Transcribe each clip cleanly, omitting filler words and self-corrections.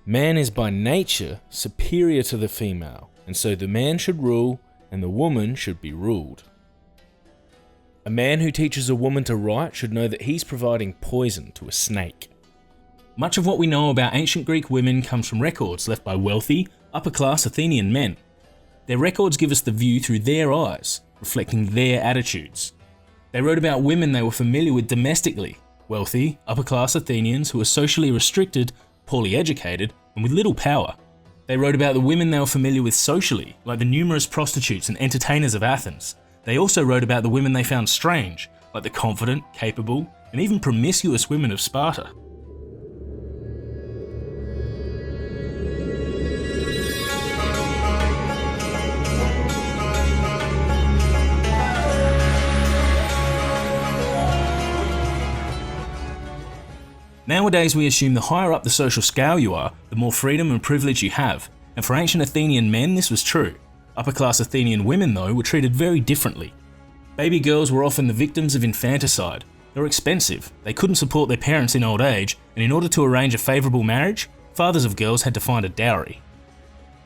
Man is by nature superior to the female, and so the man should rule and the woman should be ruled. A man who teaches a woman to write should know that he's providing poison to a snake. Much of what we know about ancient Greek women comes from records left by wealthy, upper-class Athenian men. Their records give us the view through their eyes, reflecting their attitudes. They wrote about women they were familiar with domestically, wealthy, upper-class Athenians who were socially restricted, poorly educated, and with little power. They wrote about the women they were familiar with socially, like the numerous prostitutes and entertainers of Athens. They also wrote about the women they found strange, like the confident, capable, and even promiscuous women of Sparta. Nowadays we assume the higher up the social scale you are, the more freedom and privilege you have, and for ancient Athenian men this was true. Upper-class Athenian women, though, were treated very differently. Baby girls were often the victims of infanticide. They were expensive, they couldn't support their parents in old age, and in order to arrange a favourable marriage, fathers of girls had to find a dowry.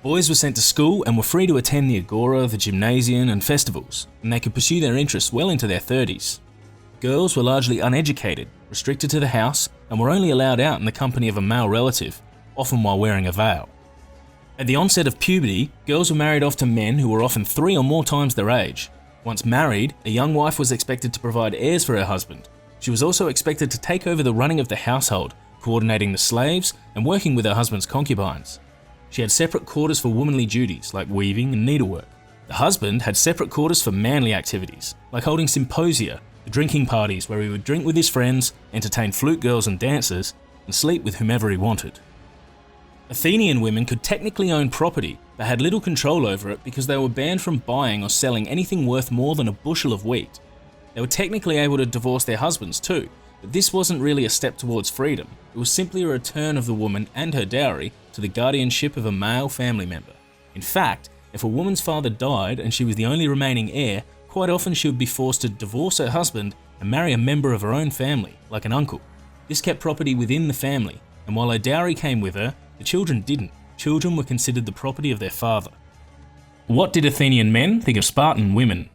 Boys were sent to school and were free to attend the agora, the gymnasium and festivals, and they could pursue their interests well into their 30s. Girls were largely uneducated, restricted to the house, and were only allowed out in the company of a male relative, often while wearing a veil. At the onset of puberty, girls were married off to men who were often 3 or more times their age. Once married, a young wife was expected to provide heirs for her husband. She was also expected to take over the running of the household, coordinating the slaves and working with her husband's concubines. She had separate quarters for womanly duties like weaving and needlework. The husband had separate quarters for manly activities, like holding symposia, the drinking parties where he would drink with his friends, entertain flute girls and dancers, and sleep with whomever he wanted. Athenian women could technically own property, but had little control over it because they were banned from buying or selling anything worth more than a bushel of wheat. They were technically able to divorce their husbands too, but this wasn't really a step towards freedom. It was simply a return of the woman and her dowry to the guardianship of a male family member. In fact, if a woman's father died and she was the only remaining heir, quite often she would be forced to divorce her husband and marry a member of her own family, like an uncle. This kept property within the family, and while her dowry came with her, the children didn't. Children were considered the property of their father. What did Athenian men think of Spartan women?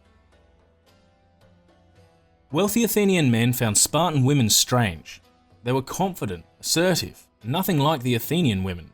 Wealthy Athenian men found Spartan women strange. They were confident, assertive, and nothing like the Athenian women.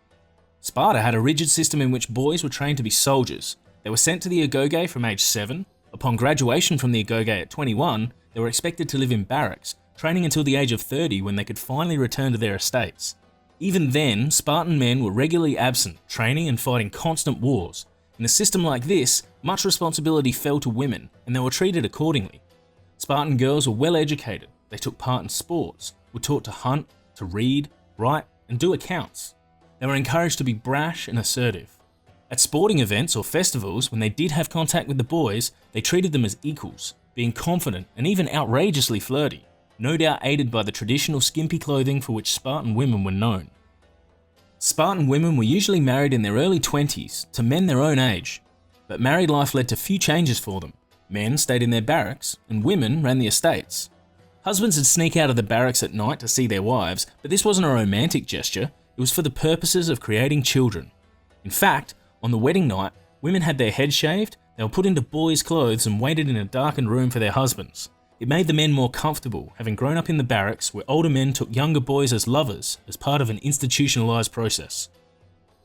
Sparta had a rigid system in which boys were trained to be soldiers. They were sent to the agoge from age 7. Upon graduation from the agoge at 21, they were expected to live in barracks, training until the age of 30 when they could finally return to their estates. Even then, Spartan men were regularly absent, training and fighting constant wars. In a system like this, much responsibility fell to women, and they were treated accordingly. Spartan girls were well educated, they took part in sports, were taught to hunt, to read, write, and do accounts. They were encouraged to be brash and assertive. At sporting events or festivals, when they did have contact with the boys, they treated them as equals, being confident and even outrageously flirty, no doubt aided by the traditional skimpy clothing for which Spartan women were known. Spartan women were usually married in their early 20s to men their own age, but married life led to few changes for them. Men stayed in their barracks, and women ran the estates. Husbands would sneak out of the barracks at night to see their wives, but this wasn't a romantic gesture, it was for the purposes of creating children. In fact, on the wedding night, women had their heads shaved, they were put into boys' clothes and waited in a darkened room for their husbands. It made the men more comfortable, having grown up in the barracks where older men took younger boys as lovers as part of an institutionalized process.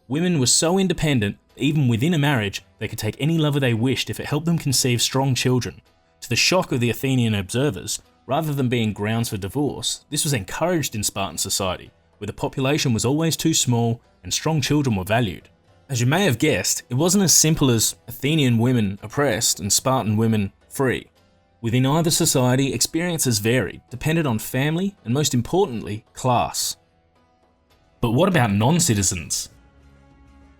Women were so independent that even within a marriage, they could take any lover they wished if it helped them conceive strong children. To the shock of the Athenian observers, rather than being grounds for divorce, this was encouraged in Spartan society, where the population was always too small and strong children were valued. As you may have guessed, it wasn't as simple as Athenian women oppressed and Spartan women free. Within either society, experiences varied, depended on family and, most importantly, class. But what about non-citizens?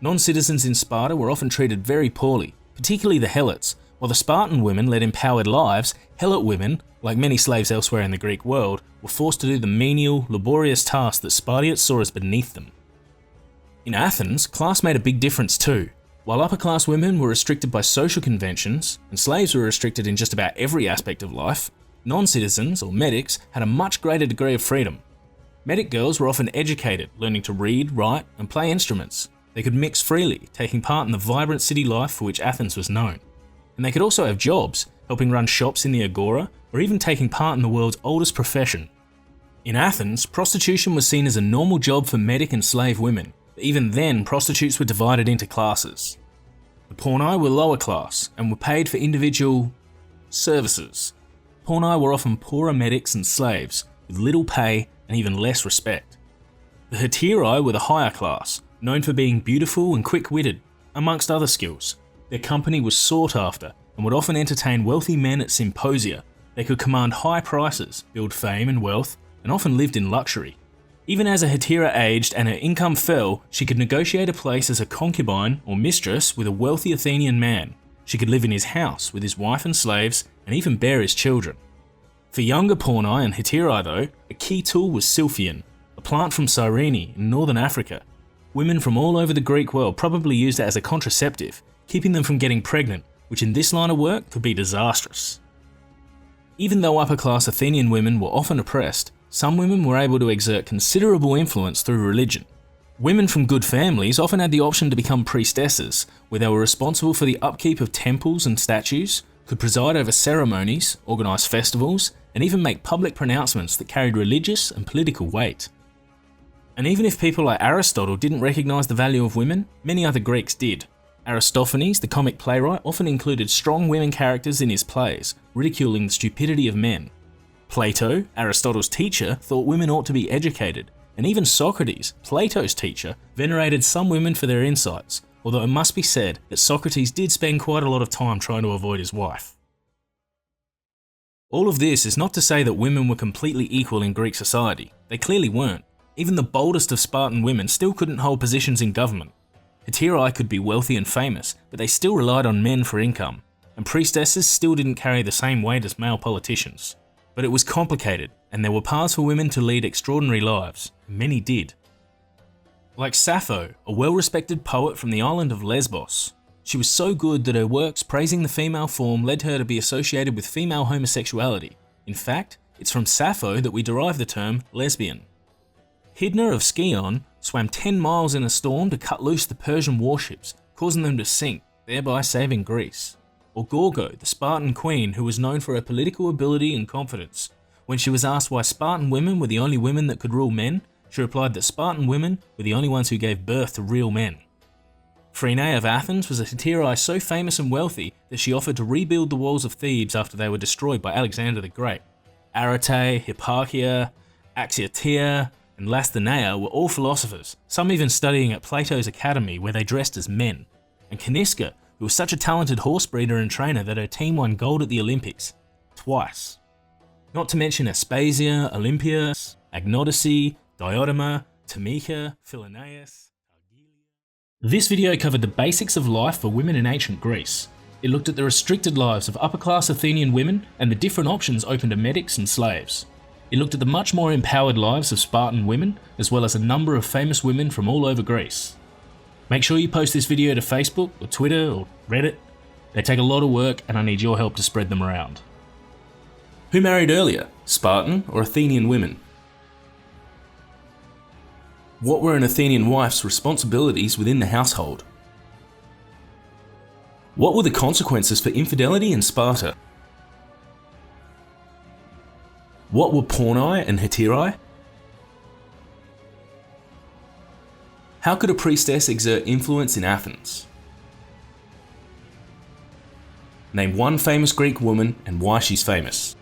Non-citizens in Sparta were often treated very poorly, particularly the Helots. While the Spartan women led empowered lives, Helot women, like many slaves elsewhere in the Greek world, were forced to do the menial, laborious tasks that Spartiates saw as beneath them. In Athens, class made a big difference too. While upper-class women were restricted by social conventions, and slaves were restricted in just about every aspect of life, non-citizens, or medics, had a much greater degree of freedom. Medic girls were often educated, learning to read, write, and play instruments. They could mix freely, taking part in the vibrant city life for which Athens was known. And they could also have jobs, helping run shops in the agora, or even taking part in the world's oldest profession. In Athens, prostitution was seen as a normal job for medic and slave women, but even then prostitutes were divided into classes. The porni were lower class, and were paid for individual services. Porni were often poorer medics and slaves, with little pay and even less respect. The hetairai were the higher class, known for being beautiful and quick-witted, amongst other skills. Their company was sought after, and would often entertain wealthy men at symposia. They could command high prices, build fame and wealth, and often lived in luxury. Even as a hetairai aged and her income fell, she could negotiate a place as a concubine or mistress with a wealthy Athenian man. She could live in his house with his wife and slaves, and even bear his children. For younger porni and hetairai though, a key tool was silphion, a plant from Cyrene in northern Africa. Women from all over the Greek world probably used it as a contraceptive, keeping them from getting pregnant, which in this line of work could be disastrous. Even though upper-class Athenian women were often oppressed, some women were able to exert considerable influence through religion. Women from good families often had the option to become priestesses, where they were responsible for the upkeep of temples and statues, could preside over ceremonies, organise festivals, and even make public pronouncements that carried religious and political weight. And even if people like Aristotle didn't recognise the value of women, many other Greeks did. Aristophanes, the comic playwright, often included strong women characters in his plays, ridiculing the stupidity of men. Plato, Aristotle's teacher, thought women ought to be educated, and even Socrates, Plato's teacher, venerated some women for their insights, although it must be said that Socrates did spend quite a lot of time trying to avoid his wife. All of this is not to say that women were completely equal in Greek society. They clearly weren't. Even the boldest of Spartan women still couldn't hold positions in government. Hetairai could be wealthy and famous, but they still relied on men for income, and priestesses still didn't carry the same weight as male politicians. But it was complicated, and there were paths for women to lead extraordinary lives, and many did. Like Sappho, a well-respected poet from the island of Lesbos. She was so good that her works praising the female form led her to be associated with female homosexuality. In fact, it's from Sappho that we derive the term lesbian. Hydna of Skion swam 10 miles in a storm to cut loose the Persian warships, causing them to sink, thereby saving Greece. Or Gorgo, the Spartan queen who was known for her political ability and confidence. When she was asked why Spartan women were the only women that could rule men, she replied that Spartan women were the only ones who gave birth to real men. Phryne of Athens was a hetairai so famous and wealthy that she offered to rebuild the walls of Thebes after they were destroyed by Alexander the Great. Arete, Hipparchia, Axiotea, and Lastheneia were all philosophers, some even studying at Plato's academy where they dressed as men. And Caniska, who was such a talented horse breeder and trainer that her team won gold at the Olympics, twice. Not to mention Aspasia, Olympias, Agnodice, Diodema, Tamika, Philonaeus. This video covered the basics of life for women in ancient Greece. It looked at the restricted lives of upper-class Athenian women and the different options open to medics and slaves. It looked at the much more empowered lives of Spartan women, as well as a number of famous women from all over Greece. Make sure you post this video to Facebook or Twitter or Reddit. They take a lot of work and I need your help to spread them around. Who married earlier, Spartan or Athenian women? What were an Athenian wife's responsibilities within the household? What were the consequences for infidelity in Sparta? What were porni and hetairai? How could a priestess exert influence in Athens? Name one famous Greek woman and why she's famous.